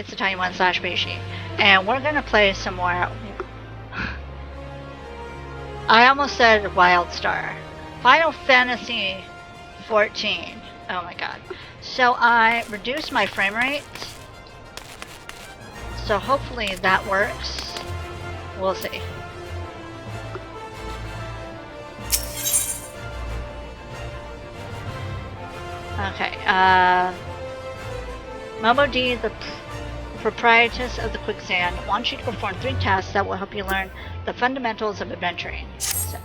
It's a tiny one / Bishie. And we're gonna play some more. I almost said Wild Star. Final Fantasy 14. Oh my god. So I reduced my frame rate. So hopefully that works. We'll see. Okay, Momo D, the proprietress of the Quicksand, wants you to perform 3 tasks that will help you learn the fundamentals of adventuring. Set.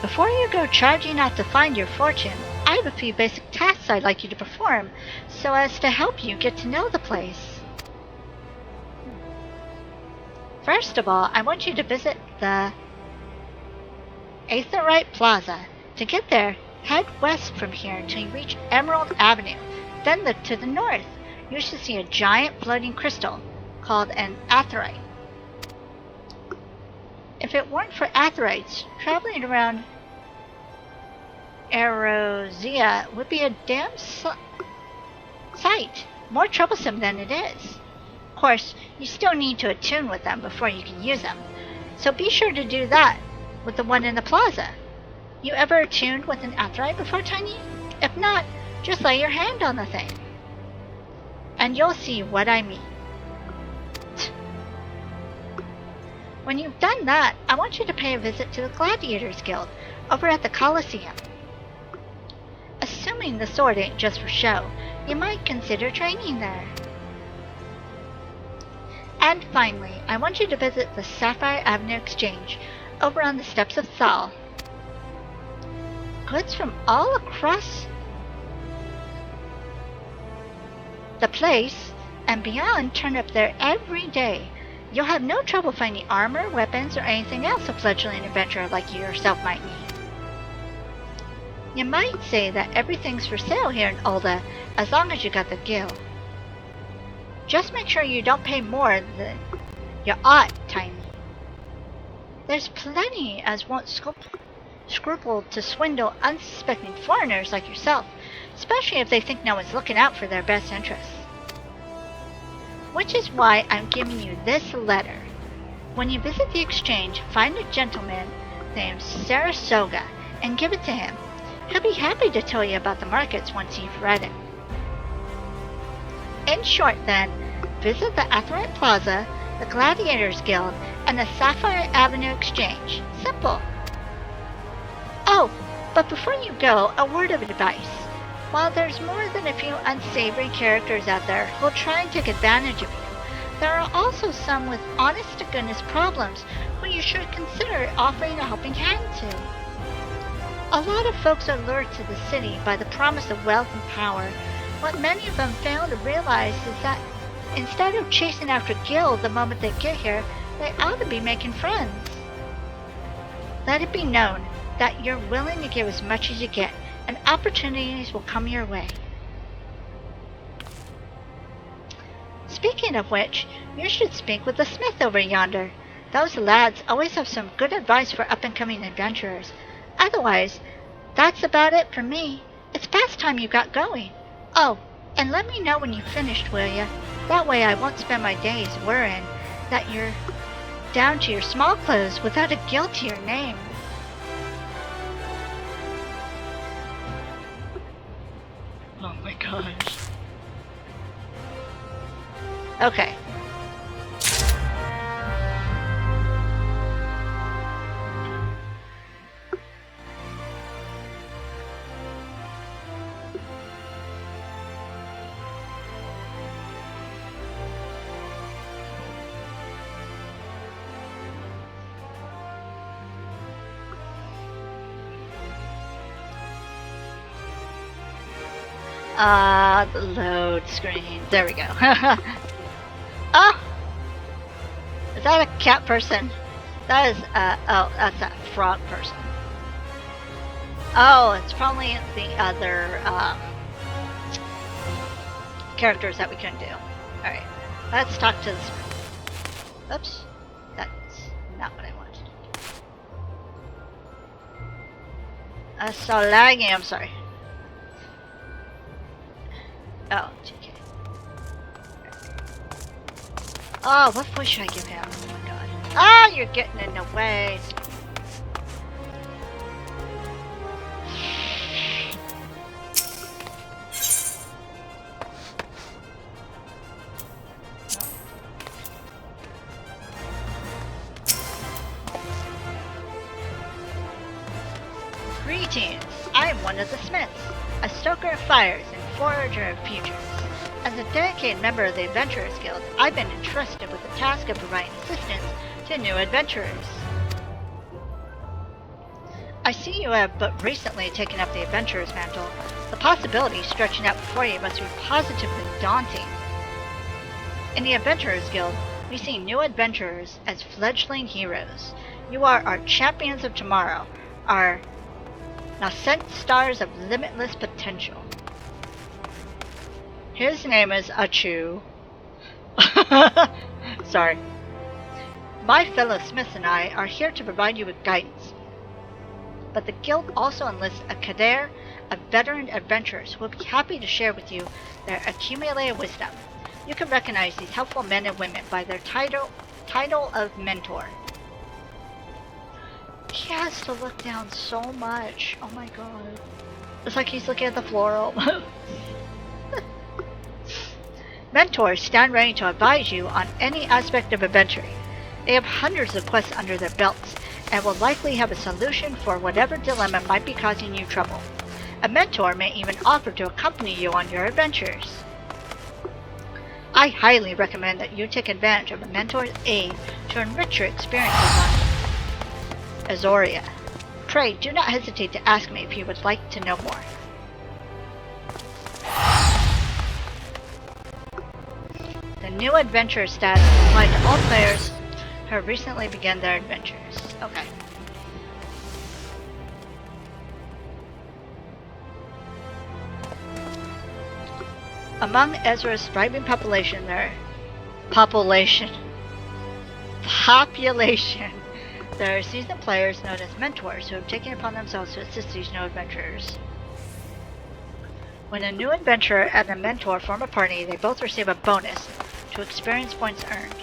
Before you go charging out to find your fortune, I have a few basic tasks I'd like you to perform, so as to help you get to know the place. First of all, I want you to visit the XIV Plaza. To get there, head west from here until you reach Emerald Avenue. Then look to the north. You should see a giant floating crystal called an aetheryte. If it weren't for aetherytes, traveling around Erosea would be a damn sight. More troublesome than it is. Of course, you still need to attune with them before you can use them. So be sure to do that with the one in the plaza. You ever attuned with an aetheryte before, Tiny? If not, just lay your hand on the thing, and you'll see what I mean. When you've done that, I want you to pay a visit to the Gladiators Guild over at the Colosseum. Assuming the sword ain't just for show, you might consider training there. And finally, I want you to visit the Sapphire Avenue Exchange over on the steps of Thal. Goods from all across the place and beyond turn up there every day. You'll have no trouble finding armor, weapons, or anything else a fledgling adventurer like you yourself might need. You might say that everything's for sale here in Ul'dah as long as you got the guild. Just make sure you don't pay more than you ought, Tiny. There's plenty as won't scruple to swindle unsuspecting foreigners like yourself, especially if they think no one's looking out for their best interests. Which is why I'm giving you this letter. When you visit the exchange, find a gentleman named Saratoga and give it to him. He'll be happy to tell you about the markets once you've read it. In short then, visit the Aetheryte Plaza, the Gladiators Guild, and the Sapphire Avenue Exchange. Simple. Oh, but before you go, a word of advice. While there's more than a few unsavory characters out there who'll try and take advantage of you, there are also some with honest-to-goodness problems who you should consider offering a helping hand to. A lot of folks are lured to the city by the promise of wealth and power. What many of them fail to realize is that instead of chasing after Gil the moment they get here, they ought to be making friends. Let it be known that you're willing to give as much as you get, and opportunities will come your way. Speaking of which, you should speak with the smith over yonder. Those lads always have some good advice for up-and-coming adventurers. Otherwise, that's about it for me. It's past time you got going. Oh, and let me know when you've finished, will ya? That way I won't spend my days worrying that you're down to your small clothes without a guild to your name. Oh my gosh. Okay. The load screen. There we go. Oh! Is that a cat person? That is, oh, that's a frog person. Oh, it's probably the other, characters that we couldn't do. Alright, let's talk to this. Oops. That's not what I wanted. So laggy, I'm sorry. Oh, TK. Oh, what voice should I give him? Oh my god. Ah, you're getting in the way. Greetings! I am one of the Smiths, a stoker of fires and forager of futures. As a dedicated member of the Adventurers Guild, I've been entrusted with the task of providing assistance to new adventurers. I see you have but recently taken up the Adventurer's mantle. The possibilities stretching out before you must be positively daunting. In the Adventurers Guild, we see new adventurers as fledgling heroes. You are our champions of tomorrow, our nascent stars of limitless potential. His name is Achu. Sorry. My fellow Smiths and I are here to provide you with guidance. But the guild also enlists a cadre of veteran adventurers who will be happy to share with you their accumulated wisdom. You can recognize these helpful men and women by their title of mentor. He has to look down so much. Oh my god. It's like he's looking at the floor almost. Mentors stand ready to advise you on any aspect of adventuring. They have hundreds of quests under their belts and will likely have a solution for whatever dilemma might be causing you trouble. A mentor may even offer to accompany you on your adventures. I highly recommend that you take advantage of a mentor's aid to enrich your experiences on Azoria. Pray do not hesitate to ask me if you would like to know more. The new adventure stats apply to all players who have recently begun their adventures. Okay. Among Ezra's thriving population, there are seasoned players known as mentors who have taken upon themselves to assist these new adventurers. When a new adventurer and a mentor form a party, they both receive a bonus to experience points earned.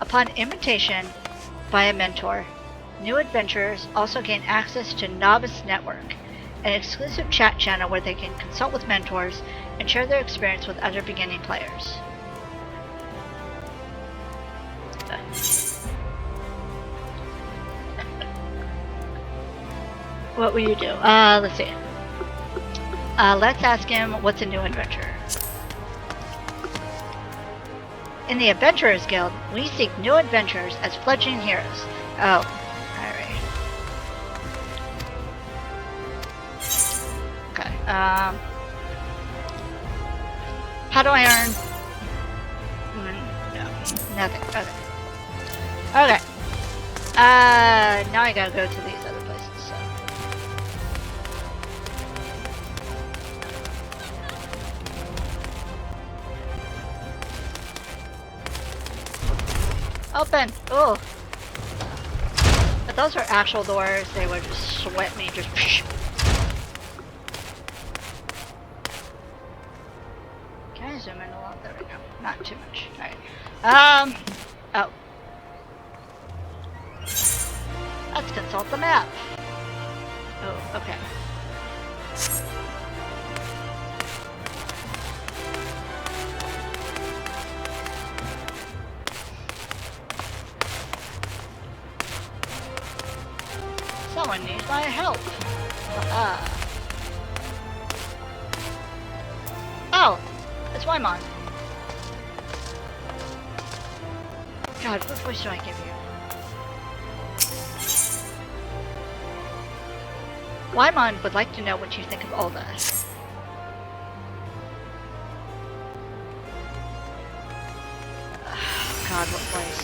Upon invitation by a mentor, new adventurers also gain access to Novice Network, an exclusive chat channel where they can consult with mentors and share their experience with other beginning players. What will you do? Let's see. Let's ask him what's a new adventurer. In the Adventurers Guild, we seek new adventurers as fledgling heroes. Oh, alright. Okay, how do I earn? No, nothing. Okay. Okay. Now I gotta go to these other places, so. Open! Oh! If those are actual doors, they would just sweat me, just Can I zoom in a lot? There we go. Not too much. Alright. Oh. Let's consult the map. Oh, okay. Someone needs my help. Oh, it's Wymon. God, what voice do I give you? Wymon would like to know what you think of Ulda. God, what place?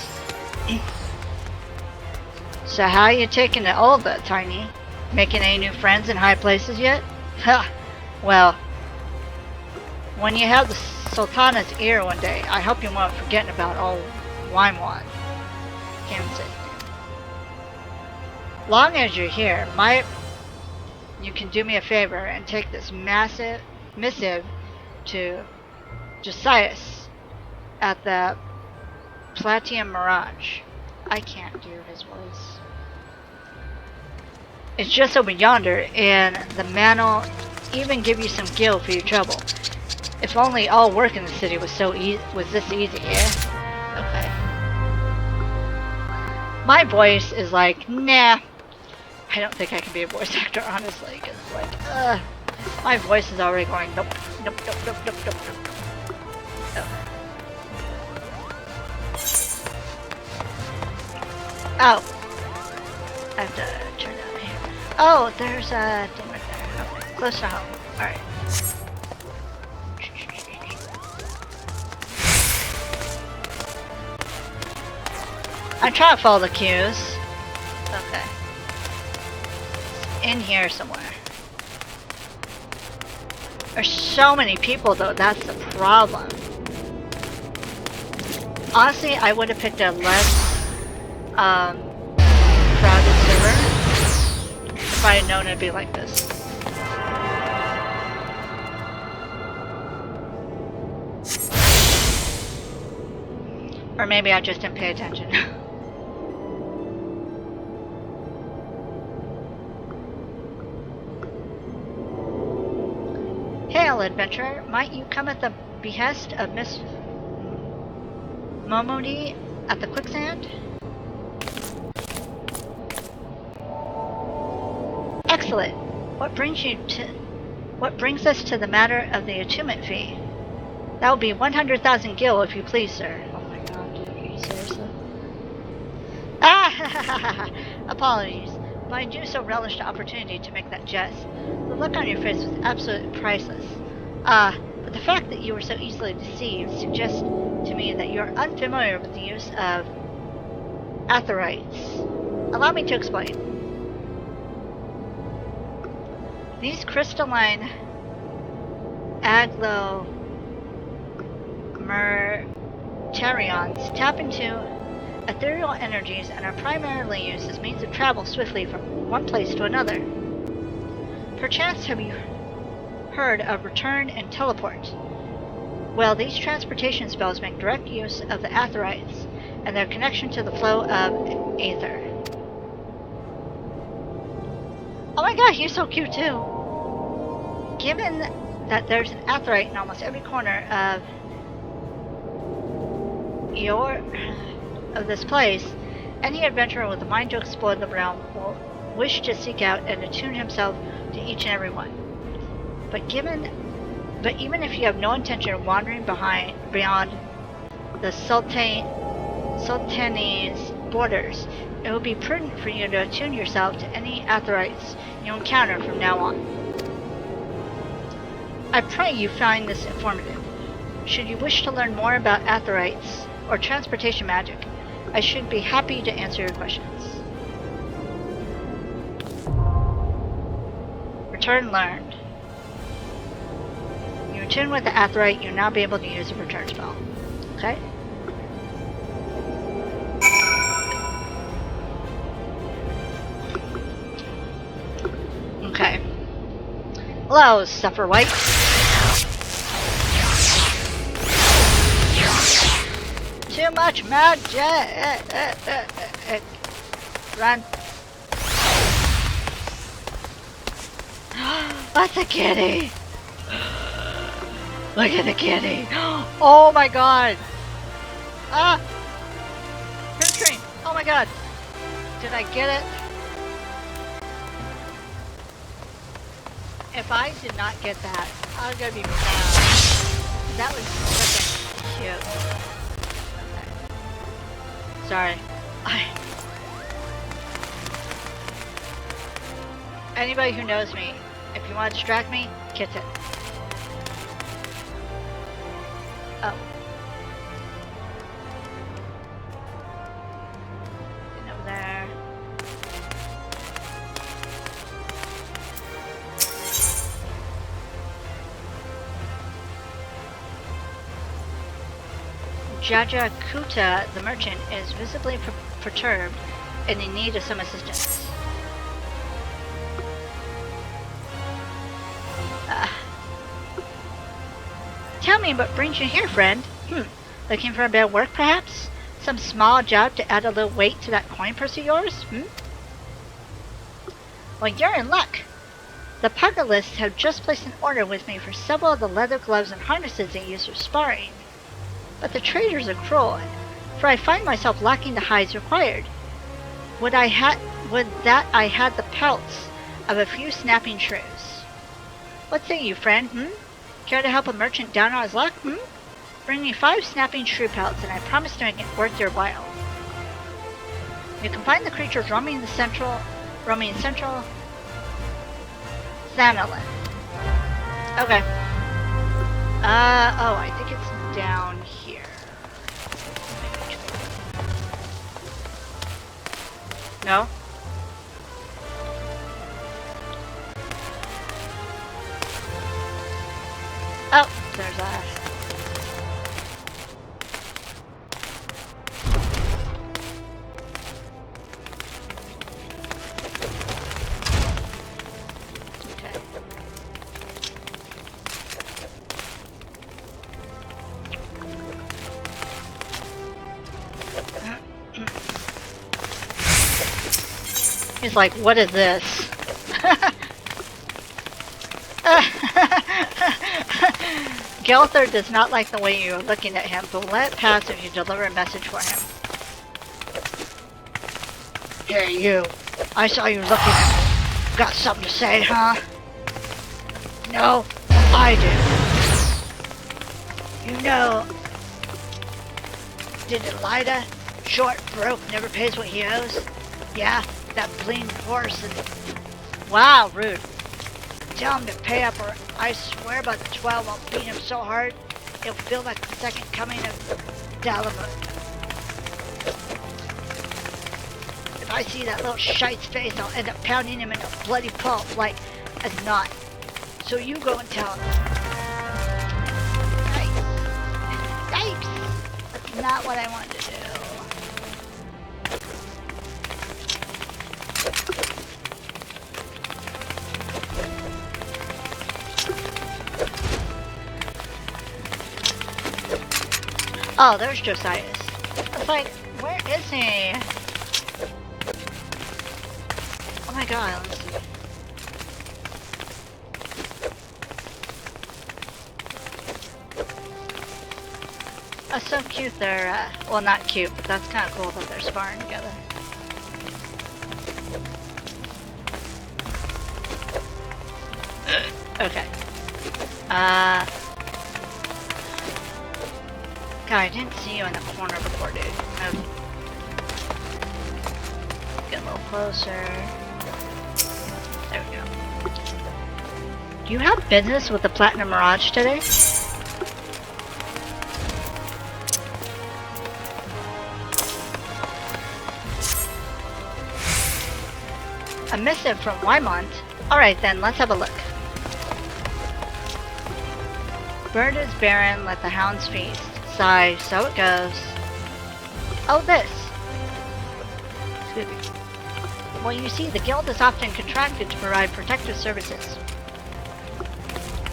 So how are you taking it Ulda, Tiny? Making any new friends in high places yet? Ha! Well, when you have the Sultana's ear one day, I hope you won't forget about old Wymon. Can't say. Long as you're here, you can do me a favor and take this massive missive to Josias at the Platinum Mirage. I can't do his voice. It's just over yonder, and the man'll even give you some gil for your trouble. If only all work in the city was this easy, yeah? Okay. My voice is like, nah. I don't think I can be a voice actor, honestly, because it's like, my voice is already going, nope, nope, nope, nope, nope, nope, nope. Oh. I have to turn down here. Oh, there's a thing right there. Okay, close to home. Alright. I'm trying to follow the cues. Okay. It's in here somewhere. There's so many people though, that's the problem. Honestly, I would have picked a less crowded server if I had known it'd be like this. Or maybe I just didn't pay attention. Hail, adventurer! Might you come at the behest of Miss Momodi at the quicksand? Excellent. What brings us to the matter of the attunement fee? That will be 100,000 gil, if you please, sir. Oh my god, dude, are you seriously? Ah! Apologies, but I do so relish the opportunity to make that jest. The look on your face was absolutely priceless. But the fact that you were so easily deceived suggests to me that you're unfamiliar with the use of aetherites. Allow me to explain. These crystalline agglomerations tap into ethereal energies and are primarily used as means of travel swiftly from one place to another. Perchance have you heard of return and teleport? Well, these transportation spells make direct use of the aetherites and their connection to the flow of aether. Oh my god, he's so cute too! Given that there's an aetherite in almost every corner of this place, any adventurer with a mind to explore the realm will wish to seek out and attune himself to each and every one. But even if you have no intention of wandering beyond the Sultanese borders, it will be prudent for you to attune yourself to any aetherites you encounter from now on. I pray you find this informative. Should you wish to learn more about aetherites or transportation magic, I should be happy to answer your questions. Return learned. You attune with the aetherite, you'll now be able to use a return spell. Okay? Okay. Hello, Suffer White. Too much magic! Run. That's a kitty! Look at the kitty! Oh my god! Ah! Here's a train! Oh my god! Did I get it? If I did not get that, I'm gonna be mad. That was freaking cute. Okay. Sorry. Anybody who knows me, if you want to distract me, get it. Oh. Getting over there. Jajakuta, the merchant, is visibly perturbed and in need of some assistance. me what brings you here, friend? Looking for a bit of work, perhaps? Some small job to add a little weight to that coin purse of yours? Well, you're in luck. The Pugilists have just placed an order with me for several of the leather gloves and harnesses they use for sparring. But the traders are cruel, for I find myself lacking the hides required. Would that I had the pelts of a few snapping shrews. What say you, friend? Care to help a merchant down on his luck? Bring me 5 snapping shrew pelts, and I promise to make it worth your while. You can find the creatures roaming central Thanalan. Okay. Oh, I think it's down here. No? Oh, there's that. He's like, what is this? Gelther does not like the way you are looking at him, but let it pass if you deliver a message for him. Hey, you. I saw you looking at me. Got something to say, huh? No, I do. You know, did Elida? Short, broke, never pays what he owes? Yeah, that bleeding horse and... Wow, rude. Tell him to pay up or I swear by the 12 I'll beat him so hard it'll feel like the second coming of Dalamud. If I see that little shite's face, I'll end up pounding him in a bloody pulp like a knot. So you go and tell him. Yikes! That's not what I wanted to do. Oh, there's Josias. It's like, where is he? Oh my god, let's see. Oh, so cute they're, well not cute, but that's kind of cool that they're sparring together. Okay. God, I didn't see you in the corner before, dude. Okay. Get a little closer. There we go. Do you have business with the Platinum Mirage today? A missive from Wymont? Alright then, let's have a look. Bird is barren, let the hounds feast. Sigh, so it goes. Oh, this! Excuse me. Well, you see, the guild is often contracted to provide protective services.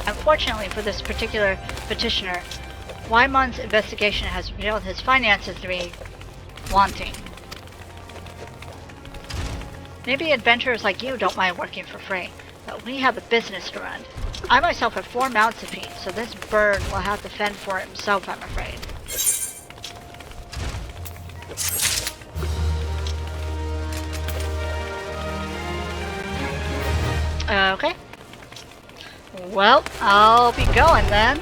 Unfortunately for this particular petitioner, Wymont's investigation has revealed his finances to be wanting. Maybe adventurers like you don't mind working for free, but we have a business to run. I myself have 4 mouths to feed, so this bird will have to fend for it himself, I'm afraid. Okay. Well, I'll be going then.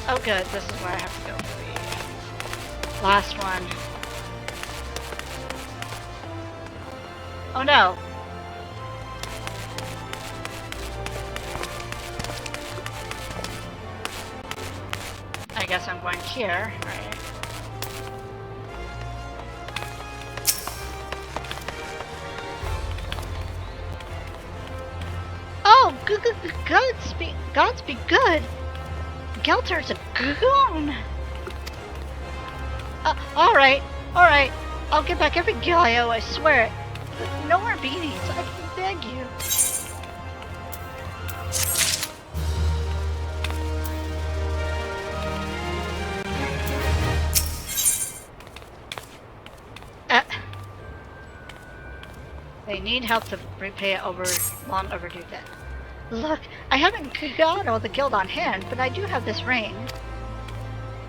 Oh good, this is where I have to go for the last one. Oh no! I guess I'm going here, right? Oh, gods be good! Gelter's a goon! Alright. I'll get back every gil I owe, I swear it. But no more beanies, I beg you. They need help to repay long overdue debt. Look, I haven't got all the guild on hand, but I do have this ring.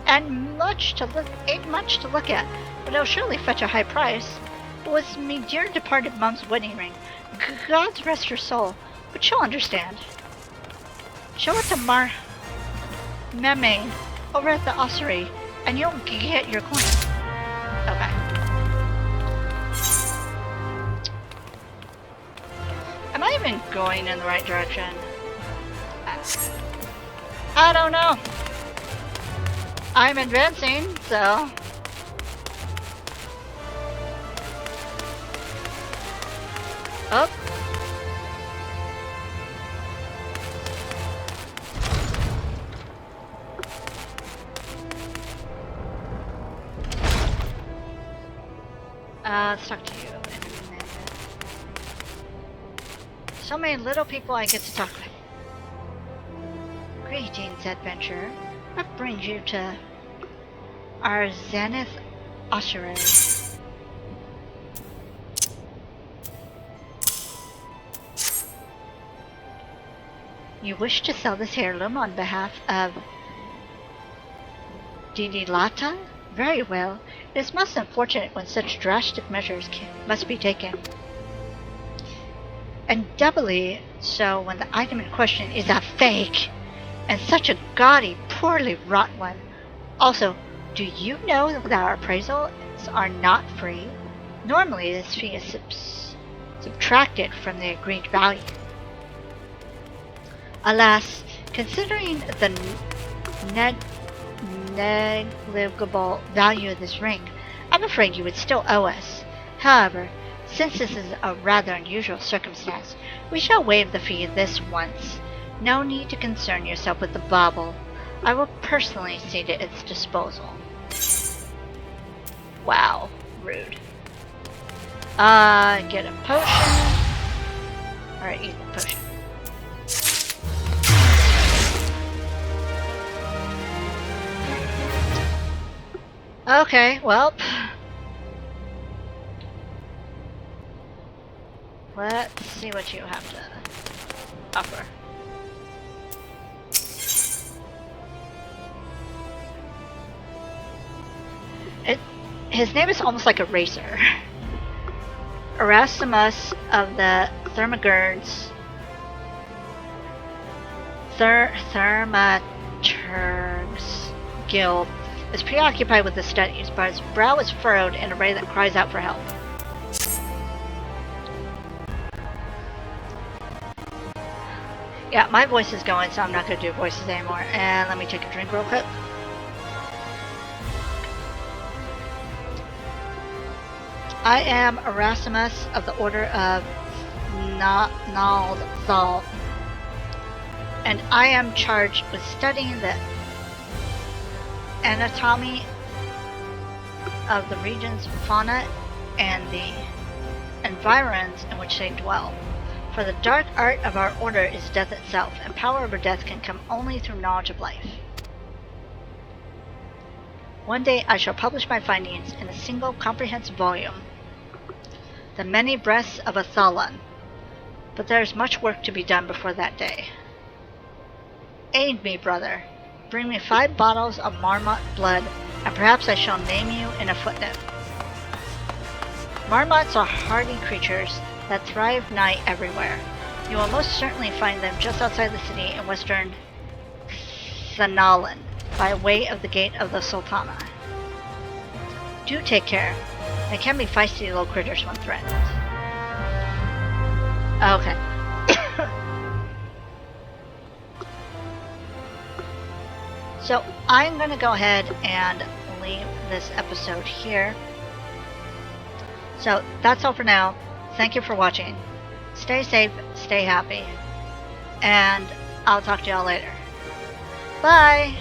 And ain't much to look at, but it'll surely fetch a high price. It was me dear departed mom's wedding ring. God's rest her soul, but she'll understand. Show it to Meme over at the ossuary, and you'll get your coin. Okay. Am I even going in the right direction? I don't know. I'm advancing, so... Oh. Let's talk to you in a minute. So many little people I get to talk with. Greetings, adventurer. What brings you to our Zenith ossuary? You wish to sell this heirloom on behalf of Didilata? Very well. It is most unfortunate when such drastic measures must be taken. And doubly so when the item in question is a fake, and such a gaudy, poorly wrought one. Also, do you know that our appraisals are not free? Normally this fee is subtracted from the agreed value. Alas, considering the negligible value of this ring, I'm afraid you would still owe us. However, since this is a rather unusual circumstance, we shall waive the fee this once. No need to concern yourself with the bauble. I will personally see to its disposal. Wow, rude. Get a potion. Alright, eat the potion. Okay, well. Let's see what you have to offer. His name is almost like a racer. Erasmus of the Thermagirds. Thermaturgs Guild is preoccupied with his studies, but his brow is furrowed in a ray that cries out for help. Yeah, my voice is going, so I'm not going to do voices anymore. And let me take a drink real quick. I am Erasmus of the Order of Naldthal, and I am charged with studying the anatomy of the region's fauna and the environs in which they dwell. For the dark art of our order is death itself, and power over death can come only through knowledge of life. One day I shall publish my findings in a single comprehensive volume, The Many Breaths of a Thalan, but there is much work to be done before that day. Aid me, brother. Bring me 5 bottles of Marmot blood, and perhaps I shall name you in a footnote. Marmots are hardy creatures that thrive nigh everywhere. You will most certainly find them just outside the city in western Thanalan, by way of the gate of the Sultana. Do take care. They can be feisty little critters when threatened. Okay. So I'm going to go ahead and leave this episode here. So that's all for now. Thank you for watching. Stay safe, stay happy, and I'll talk to y'all later. Bye!